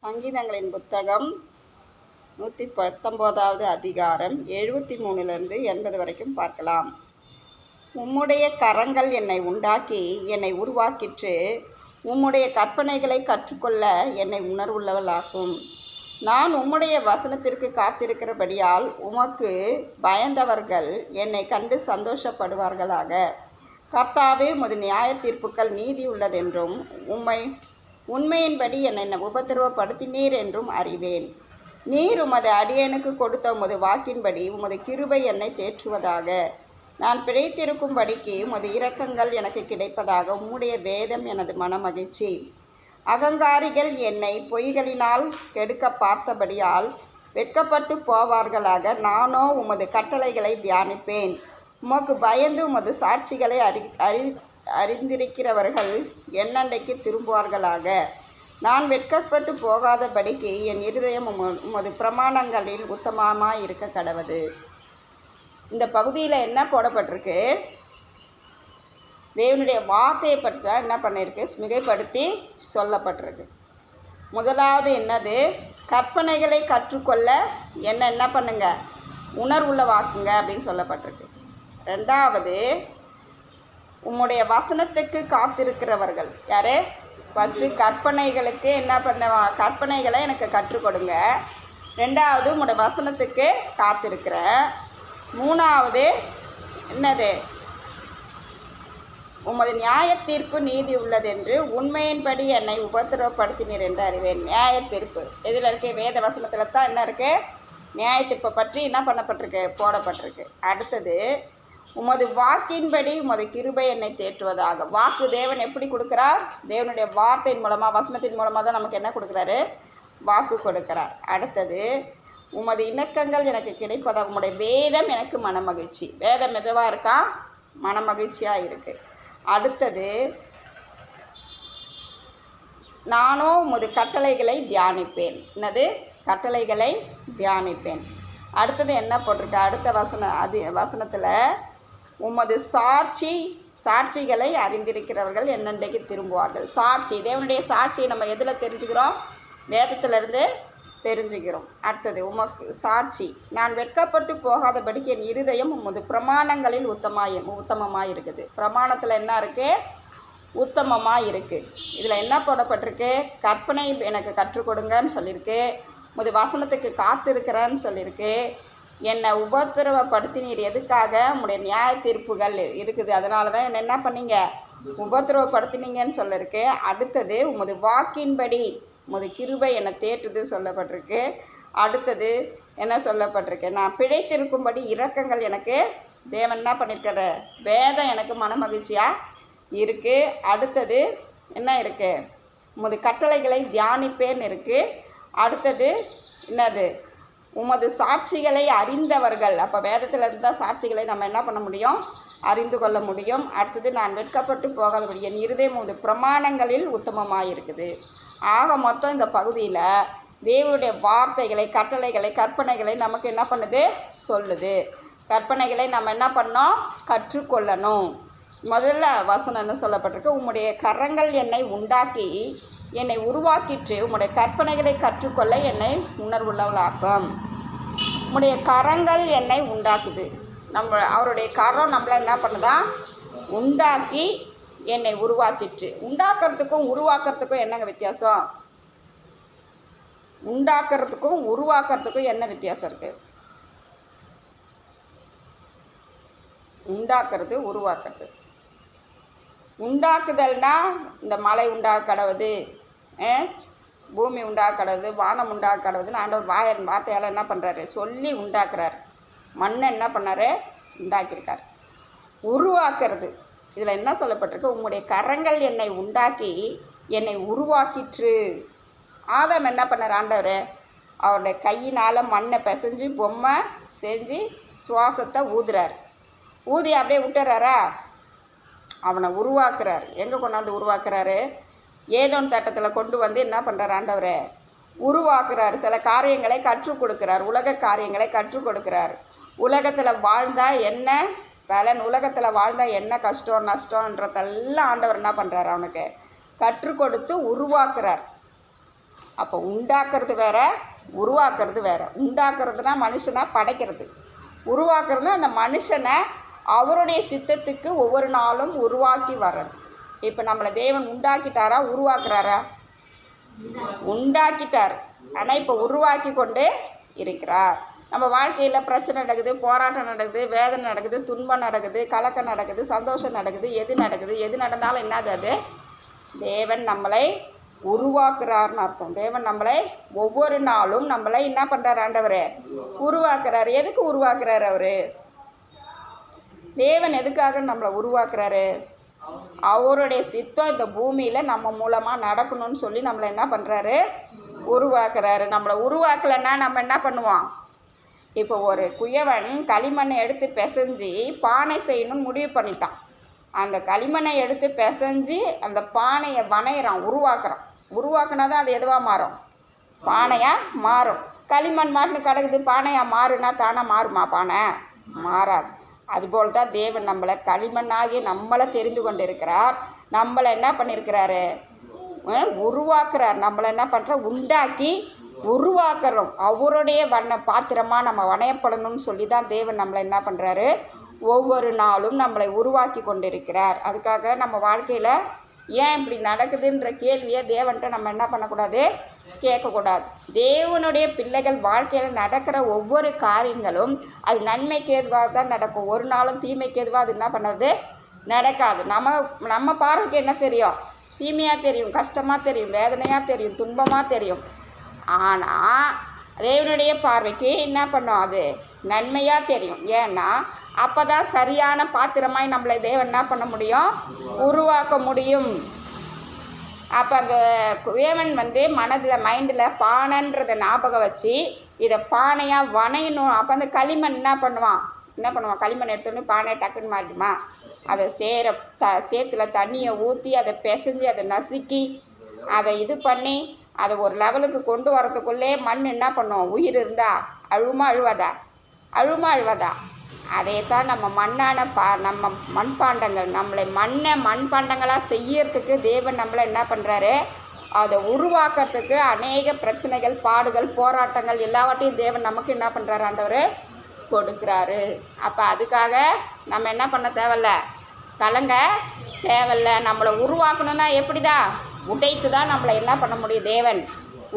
சங்கீதங்களின் புத்தகம் 119வது அதிகாரம் 73லிருந்து 80 வரைக்கும் பார்க்கலாம். உம்முடைய கரங்கள் என்னை உண்டாக்கி என்னை உருவாக்கிற்று. உம்முடைய கற்பனைகளை கற்றுக்கொள்ள என்னை உணர்வுள்ளவளாக்கும். நான் உம்முடைய வசனத்திற்கு காத்திருக்கிறபடியால் உமக்கு பயந்தவர்கள் என்னை கண்டு சந்தோஷப்படுவார்களாக. கர்த்தாவே, உமது நியாய தீர்ப்புக்கள் நீதி உள்ளதென்றும் உண்மையின்படி என்னை உபத்திரவப்படுத்தினீர் என்றும் அறிவேன். நீர் உமது அடியனுக்கு கொடுத்த உமது வாக்கின்படி உமது கிருபை என்னை தேற்றுவதாக. நான் பிழைத்திருக்கும்படிக்கு உமது இரக்கங்கள் எனக்கு கிடைப்பதாக. உம்முடைய வேதம் எனது மனமகிழ்ச்சி. அகங்காரிகள் என்னை பொய்களினால் கெடுக்க பார்த்தபடியால் வெட்கப்பட்டு போவார்களாக. நானோ உமது கட்டளைகளை தியானிப்பேன். உமக்கு பயந்து உமது சாட்சிகளை அறிந்திருக்கிறவர்கள் என்னண்டைக்கு திரும்புவார்களாக. நான் வெட்கப்பட்டு போகாதபடிக்கு என் இருதயம் உமது பிரமாணங்களில் உத்தமமாய் இருக்க கடவது. இந்த பகுதியில் என்ன போடப்பட்டிருக்கு? தேவனுடைய வார்த்தையை பற்றி தான் என்ன பண்ணியிருக்கு, மிகைப்படுத்தி சொல்லப்பட்டிருக்கு. முதலாவது என்னது? கற்பனைகளை கற்றுக்கொள்ள என்ன பண்ணுங்க, உணர்வுள்ள வாக்குங்க அப்படின்னு சொல்லப்பட்டிருக்கு. ரெண்டாவது, உம்முடைய வசனத்துக்கு காத்திருக்கிறவர்கள் யார்? ஃபஸ்ட்டு கற்பனைகளுக்கு என்ன கற்பனைகளை எனக்கு கற்றுக் கொடுங்க. ரெண்டாவது, உம்முடைய வசனத்துக்கு காத்திருக்கிறேன். மூணாவது என்னது? உமது நியாய தீர்ப்பு நீதி உள்ளதென்று உண்மையின்படி என்னை உபத்திரவப்படுத்தினீர் என்று அறிவேன். நியாய தீர்ப்பு எதில் இருக்குது? வேத வசனத்தில் தான் என்ன இருக்குது? நியாய தீர்ப்பை பற்றி என்ன பண்ணப்பட்டிருக்கு, போடப்பட்டிருக்கு. அடுத்தது, உமது வாக்கின்படி உமது கிருபை என்னை தேற்றுவதாக. வாக்கு தேவன் எப்படி கொடுக்குறார்? தேவனுடைய வார்த்தையின் மூலமாக, வசனத்தின் மூலமாக தான் நமக்கு என்ன கொடுக்குறாரு? வாக்கு கொடுக்குறார். அடுத்தது, உமது இணக்கங்கள் எனக்கு கிடைப்பதாக. உம்முடைய வேதம் எனக்கு மனமகிழ்ச்சி. வேதம் எதுவாக இருக்கா? மனமகிழ்ச்சியாக இருக்குது. அடுத்தது, நானோ உமது கட்டளைகளை தியானிப்பேன். என்னது? கட்டளைகளை தியானிப்பேன். அடுத்தது என்ன போட்டிருக்கு? அடுத்த வசனத்தில் உமது சாட்சிகளை அறிந்திருக்கிறவர்கள் என்னண்டைக்கு திரும்புவார்கள். சாட்சி, தேவனுடைய சாட்சியை நம்ம எதில் தெரிஞ்சுக்கிறோம்? வேதத்திலிருந்து தெரிஞ்சுக்கிறோம். அடுத்தது, உமக்கு சாட்சி. நான் வெட்கப்பட்டு போகாதபடிக்கு என் இருதயம் உமது பிரமாணங்களில் உத்தமமாக இருக்குது. பிரமாணத்தில் என்ன இருக்குது? உத்தமமாக இருக்குது. இதில் என்ன போடப்பட்டிருக்கு? கற்பனை எனக்கு கற்றுக் கொடுங்கன்னு சொல்லியிருக்கு. உமது வசனத்துக்கு காத்திருக்கிறேன்னு சொல்லியிருக்கு. என்னை உபத்திரவப்படுத்தினீர் எதுக்காக? உம்முடைய நியாய தீர்ப்புகள் இருக்குது, அதனால தான் என்ன பண்ணீங்க, உபத்திரவப்படுத்தினீங்கன்னு சொல்லியிருக்கு. அடுத்தது, உமது வாக்கின்படி உமது கிருபை என்னை தேற்றுது சொல்லப்பட்டிருக்கு. அடுத்தது என்ன சொல்லப்பட்டிருக்கு? நான் பிழைத்திருக்கும்படி இரக்கங்கள் எனக்கு தேவன் என்ன பண்ணியிருக்காரு? வேதம் எனக்கு மனமகிழ்ச்சியாக இருக்குது. அடுத்தது என்ன இருக்குது? உமது கட்டளைகளை தியானிப்பேன்னு இருக்குது. அடுத்தது என்னது? உமது சாட்சிகளை அறிந்தவர்கள். அப்போ வேதத்தில் இருந்தால் சாட்சிகளை நம்ம என்ன பண்ண முடியும்? அறிந்து கொள்ள முடியும். அடுத்தது, நான் வெட்கப்பட்டு போகாதபடி என் இருதயம் உமது பிரமாணங்களில் உத்தமமாக இருக்குது. ஆக மொத்தம் இந்த பகுதியில் தேவனுடைய வார்த்தைகளை, கட்டளைகளை, கற்பனைகளை நமக்கு என்ன பண்ணுது? சொல்லுது. கற்பனைகளை நம்ம என்ன பண்ணோம்? கற்றுக்கொள்ளணும். முதல்ல வசனம் என்ன சொல்லப்பட்டிருக்கு? உம்முடைய கரங்கள் என்னை உண்டாக்கி என்னை உருவாக்கிற்று. உம்முடைய கற்பனைகளை கற்றுக்கொள்ள என்னை உணர்வுள்ளவளாக்கும். உம்முடைய கரங்கள் என்னை உண்டாக்குது. அவருடைய கரம் நம்மளை என்ன பண்ணுதா? உண்டாக்கி என்னை உருவாக்கிற்று. உண்டாக்குறதுக்கும் உருவாக்குறதுக்கும் என்னங்க வித்தியாசம்? உண்டாக்குறதுக்கும் உருவாக்குறதுக்கும் என்ன வித்தியாசம் இருக்குது? உண்டாக்குறது, உருவாக்குறது. உண்டாக்குதல்னா இந்த மலை உண்டாக கடவுது, பூமி உண்டாக கடவுது, வானம் உண்டாக கடவுதுன்னு ஆண்டவர் வார்த்தையால் என்ன பண்ணுறாரு? சொல்லி உண்டாக்குறார். மண்ணை என்ன பண்ணார்? உண்டாக்கியிருக்கார். உருவாக்குறது, இதில் என்ன சொல்லப்பட்டிருக்கு? உம்முடைய கரங்கள் என்னை உண்டாக்கி என்னை உருவாக்கிற்று. ஆதாம் என்ன பண்ணார்? ஆண்டவர் அவருடைய கையினால் மண்ணை பிசைஞ்சு பொம்மை செஞ்சு சுவாசத்தை ஊதுறார். ஊதி அப்படியே விட்டுறாரா? அவனை உருவாக்குறார். எங்கே கொண்டாந்து உருவாக்குறாரு? ஏதோன் தட்டத்தில் கொண்டு வந்து என்ன பண்ணுறார்? ஆண்டவரை உருவாக்குறார். சில காரியங்களை கற்றுக் கொடுக்குறார். உலக காரியங்களை கற்றுக் கொடுக்குறார். உலகத்தில் வாழ்ந்தால் என்ன பலன், உலகத்தில் வாழ்ந்தால் என்ன கஷ்டம் நஷ்டன்றதெல்லாம் ஆண்டவர் என்ன பண்ணுறார்? அவனுக்கு கற்றுக் கொடுத்து உருவாக்குறார். அப்போ உண்டாக்குறது வேற, உருவாக்குறது வேற. உண்டாக்குறதுனா மனுஷனை படைக்கிறது, உருவாக்குறதுனா அந்த மனுஷனை அவருடைய சித்தத்துக்கு ஒவ்வொரு நாளும் உருவாக்கி வர்றது. இப்போ நம்மளை தேவன் உண்டாக்கிட்டாரா, உருவாக்குறாரா? உண்டாக்கிட்டார். ஆனால் இப்போ உருவாக்கி கொண்டு இருக்கிறார். நம்ம வாழ்க்கையில் பிரச்சனை நடக்குது, போராட்டம் நடக்குது, வேதனை நடக்குது, துன்பம் நடக்குது, கலக்கம் நடக்குது, சந்தோஷம் நடக்குது. எது நடந்தாலும் என்னது? அது தேவன் நம்மளை உருவாக்குறாருன்னு அர்த்தம். தேவன் நம்மளை ஒவ்வொரு நாளும் நம்மளை என்ன பண்ணுறாரு? ஆண்டவர் உருவாக்குறாரு. எதுக்கு உருவாக்குறாரு? அவர் தேவன் எதுக்காக நம்மளை உருவாக்குறாரு? அவருடைய சித்தம் இந்த பூமியில் நம்ம மூலமாக நடக்கணும்னு சொல்லி நம்மளை என்ன பண்ணுறாரு? உருவாக்குறாரு. நம்மளை உருவாக்கலைன்னா நம்ம என்ன பண்ணுவோம்? இப்போ ஒரு குயவன் களிமண்ணை எடுத்து பிசைஞ்சு பானை செய்யணும்னு முடிவு பண்ணிட்டான். அந்த களிமண்ணை எடுத்து பிசைஞ்சு அந்த பானையை வணையிறான், உருவாக்குறான். உருவாக்குனா தான் அது எதுவாக மாறும்? பானையாக மாறும். களிமண் மாட்டுன்னு கிடக்குது, பானையாக மாறுனா தானே மாறுமா? பானை மாறாது. அதுபோல் தான் தேவன் நம்மளை களிமண்ணாகி நம்மளை தெரிந்து கொண்டு இருக்கிறார். நம்மளை என்ன பண்ணியிருக்கிறாரு? உருவாக்குறார். நம்மளை என்ன பண்ணுற? உண்டாக்கி உருவாக்குறோம். அவருடைய பாத்திரமாக நம்ம வணையப்படணும்னு சொல்லி தான் தேவன் நம்மளை என்ன பண்ணுறாரு? ஒவ்வொரு நாளும் நம்மளை உருவாக்கி கொண்டிருக்கிறார். அதுக்காக நம்ம வாழ்க்கையில் ஏன் இப்படி நடக்குதுன்ற கேள்வியை தேவன்கிட்ட நம்ம என்ன பண்ணக்கூடாது? கேட்கக்கூடாது. தேவனுடைய பிள்ளைகள் வாழ்க்கையில் நடக்கிற ஒவ்வொரு காரியங்களும் அது நன்மைக்கு எதுவாக தான் நடக்கும். ஒரு நாளும் தீமைக்கு எதுவாக அது என்ன பண்ணது? நடக்காது. நம்ம பார்வைக்கு என்ன தெரியும்? தீமையாக தெரியும், கஷ்டமாக தெரியும், வேதனையாக தெரியும், துன்பமாக தெரியும். ஆனால் தேவனுடைய பார்வைக்கு என்ன பண்ணும்? அது நன்மையாக தெரியும். ஏன்னா அப்போ தான் சரியான பாத்திரமாய் நம்மளை தேவன் என்ன பண்ண முடியும்? உருவாக்க முடியும். அப்போ அந்த குயவன் மனதில் மைண்டில் பானைன்றதை ஞாபகம் வச்சு இதை பானையாக வணையணும். அப்போ அந்த களிமண் என்ன பண்ணுவான்? களிமண் எடுத்தோடனே பானை டக்குன்னு மாட்டுமா? அதை சேத்துல தண்ணியை ஊற்றி அதை பிசைஞ்சு அதை நசுக்கி அதை இது பண்ணி அதை ஒரு லெவலுக்கு கொண்டு வரத்துக்குள்ளே மண் என்ன பண்ணுவோம்? உயிர் இருந்தால் அழுவாதா? அதே தான் நம்ம நம்ம மண்பாண்டங்கள் நம்மளை மண்பாண்டங்களாக செய்யறதுக்கு தேவன் நம்மளை என்ன பண்ணுறாரு? அதை உருவாக்குறதுக்கு அநேக பிரச்சனைகள், பாடுகள், போராட்டங்கள் எல்லாவற்றையும் தேவன் நமக்கு என்ன பண்ணுறாரு? ஆண்டவர் கொடுக்குறாரு. அப்போ அதுக்காக நம்ம என்ன பண்ண தேவையில்ல? கலங்க தேவையில்ல. நம்மளை உருவாக்கணுன்னா எப்படி தான்? உடைத்து தான் நம்மளை என்ன பண்ண முடியும்? தேவன்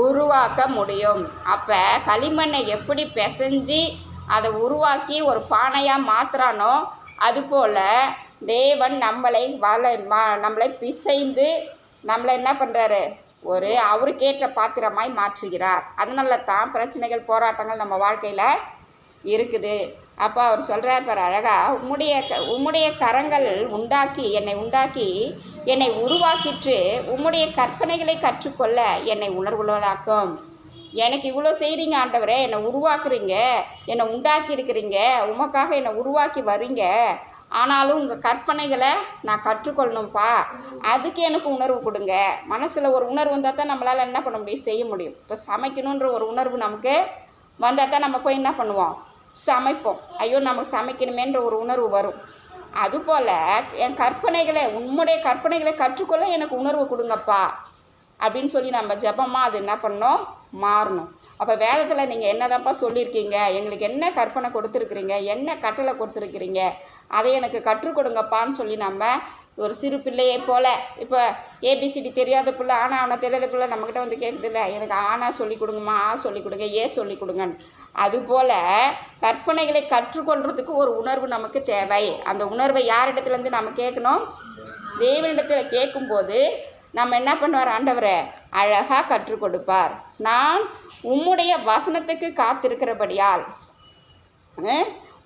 உருவாக்க முடியும். அப்போ களிமண்ணை எப்படி பிசைஞ்சு அதை உருவாக்கி ஒரு பானையாக மாற்றுறானோ அதுபோல் தேவன் நம்மளை பிசைந்து நம்மளை என்ன பண்ணுறாரு? அவருக்கேற்ற பாத்திரமாய் மாற்றுகிறார். அதனால தான் பிரச்சனைகள், போராட்டங்கள் நம்ம வாழ்க்கையில் இருக்குது. அப்போ அவர் சொல்கிறார் பாரு அழகா, உம்முடைய கரங்கள் என்னை உருவாக்கிற்று, உம்முடைய கற்பனைகளை கற்றுக்கொள்ள என்னை உணர்வுள்ளதாக்கும். எனக்கு இவ்வளோ செய்கிறீங்க ஆண்டவரே, என்னை உருவாக்குறீங்க, என்னை உண்டாக்கி இருக்கிறீங்க, உமக்காக என்னை உருவாக்கி வரீங்க. ஆனாலும் உங்கள் கற்பனைகளை நான் கற்றுக்கொள்ளணும்ப்பா, அதுக்கு எனக்கு உணர்வு கொடுங்க. மனசில் ஒரு உணர்வு வந்தால் தான் நம்மளால் என்ன பண்ண முடியும்? செய்ய முடியும். இப்போ சமைக்கணுன்ற ஒரு உணர்வு நமக்கு வந்தால் தான் நம்ம போய் என்ன பண்ணுவோம்? சமைப்போம். ஐயோ நமக்கு சமைக்கணுமேன்ற ஒரு உணர்வு வரும். அதுபோல் உம்முடைய கற்பனைகளை கற்றுக்கொள்ள எனக்கு உணர்வு கொடுங்கப்பா அப்படின்னு சொல்லி நம்ம ஜெபமாக அது என்ன பண்ணணும்? மாறணும். அப்போ வேதத்தில் நீங்கள் என்னதான்ப்பா சொல்லியிருக்கீங்க, எங்களுக்கு என்ன கற்பனை கொடுத்துருக்குறீங்க, என்ன கட்டளை கொடுத்துருக்குறீங்க, அதை எனக்கு கற்றுக் கொடுங்கப்பான்னு சொல்லி நம்ம ஒரு சிறு பிள்ளையை போல், இப்போ ஏபிசிடி தெரியாத பிள்ளை, ஆனால் அவனை தெரியாத பிள்ளை நம்மக்கிட்ட கேட்குதில்ல, எனக்கு ஆனா சொல்லி கொடுங்கம்மா, சொல்லி கொடுங்க, சொல்லி கொடுங்கன்னு. அதுபோல் கற்பனைகளை கற்றுக்கொள்றதுக்கு ஒரு உணர்வு நமக்கு தேவை. அந்த உணர்வை யாரிடத்துலேருந்து நம்ம கேட்கணும்? தேவனிடத்தில் கேட்கும்போது நம்ம என்ன பண்ணுவார்? ஆண்டவரை அழகாக கற்றுக் கொடுப்பார். நான் உம்முடைய வசனத்துக்கு காத்திருக்கிறபடியால்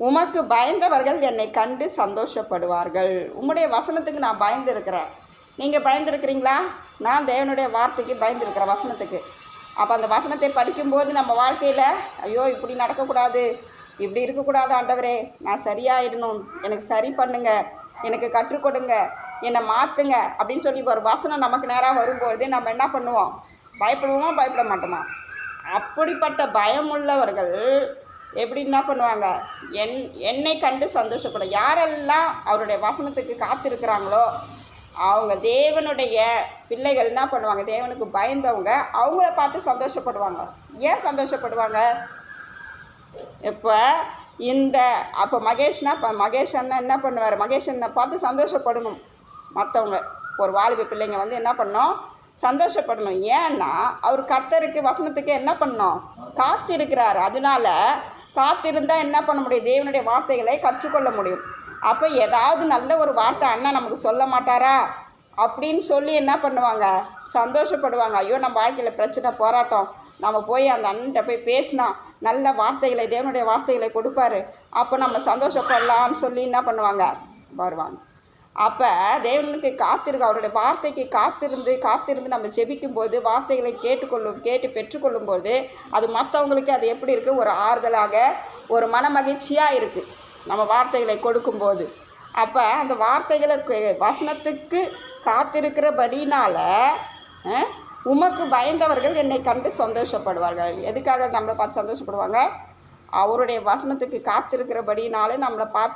உமக்கு பயந்தவர்கள் என்னை கண்டு சந்தோஷப்படுவார்கள். உம்முடைய வசனத்துக்கு நான் பயந்துருக்கிறேன். நீங்கள் பயந்துருக்கிறீங்களா? நான் தேவனுடைய வார்த்தைக்கு பயந்துருக்கிறேன், வசனத்துக்கு. அப்போ அந்த வசனத்தை படிக்கும்போது நம்ம வாழ்க்கையில் ஐயோ இப்படி நடக்கக்கூடாது, இப்படி இருக்கக்கூடாது ஆண்டவரே, நான் சரியாயிடணும், எனக்கு சரி பண்ணுங்க, எனக்கு கற்றுக் கொடுங்க, என்னை மாற்றுங்க அப்படின்னு சொல்லி ஒரு வசனம் நமக்கு நேராக வரும்பொழுது நம்ம என்ன பண்ணுவோம்? பயப்படுவோமா, பயப்பட மாட்டோமா? அப்படிப்பட்ட பயமுள்ளவர்கள் எப்படி என்ன பண்ணுவாங்க? என்னை கண்டு சந்தோஷப்படும். யாரெல்லாம் அவருடைய வசனத்துக்கு காத்திருக்கிறாங்களோ அவங்க தேவனுடைய பிள்ளைகள் என்ன பண்ணுவாங்க, தேவனுக்கு பயந்தவங்க அவங்கள பார்த்து சந்தோஷப்படுவாங்க. ஏன் சந்தோஷப்படுவாங்க? இப்போ அப்போ மகேஷ் அண்ணன் என்ன பண்ணுவார், மகேஷ் அண்ணனை பார்த்து சந்தோஷப்படணும். மற்றவங்க ஒரு வாலிப பிள்ளைங்க வந்து என்ன பண்ணணும், சந்தோஷப்படணும். ஏன்னா அவர் கர்த்தருக்கு வசனத்துக்கு என்ன பண்ணணும், காத்திருக்கிறார். அதனால காத்திருந்தால் என்ன பண்ண முடியும், தேவனுடைய வார்த்தைகளை கற்றுக்கொள்ள முடியும். அப்போ ஏதாவது நல்ல ஒரு வார்த்தை அண்ணன் நமக்கு சொல்ல மாட்டாரா அப்படின்னு சொல்லி என்ன பண்ணுவாங்க, சந்தோஷப்படுவாங்க. ஐயோ நம்ம வாழ்க்கையில் பிரச்சனை போராட்டம், நம்ம போய் அந்த அண்ணன்கிட்ட போய் பேசினா நல்ல வார்த்தைகளை தேவனுடைய வார்த்தைகளை கொடுப்பாரு, அப்போ நம்ம சந்தோஷப்படலான்னு சொல்லி என்ன பண்ணுவாங்க, வருவாங்க. அப்போ தேவனுக்கு அவருடைய வார்த்தைக்கு காத்திருந்து நம்ம ஜெபிக்கும்போது வார்த்தைகளை கேட்டு பெற்றுக்கொள்ளும்போது அது மற்றவங்களுக்கு அது எப்படி இருக்குது, ஒரு ஆறுதலாக ஒரு மன மகிழ்ச்சியாக இருக்குது நம்ம வார்த்தைகளை கொடுக்கும்போது. அப்போ அந்த வார்த்தைகளுக்கு வசனத்துக்கு காத்திருக்கிறபடினால உமக்கு பயந்தவர்கள் என்னை கண்டு சந்தோஷப்படுவார்கள். எதுக்காக நம்மளை பார்த்து சந்தோஷப்படுவாங்க, அவருடைய வசனத்துக்கு காத்திருக்கிறபடினாலே நம்மளை பார்த்து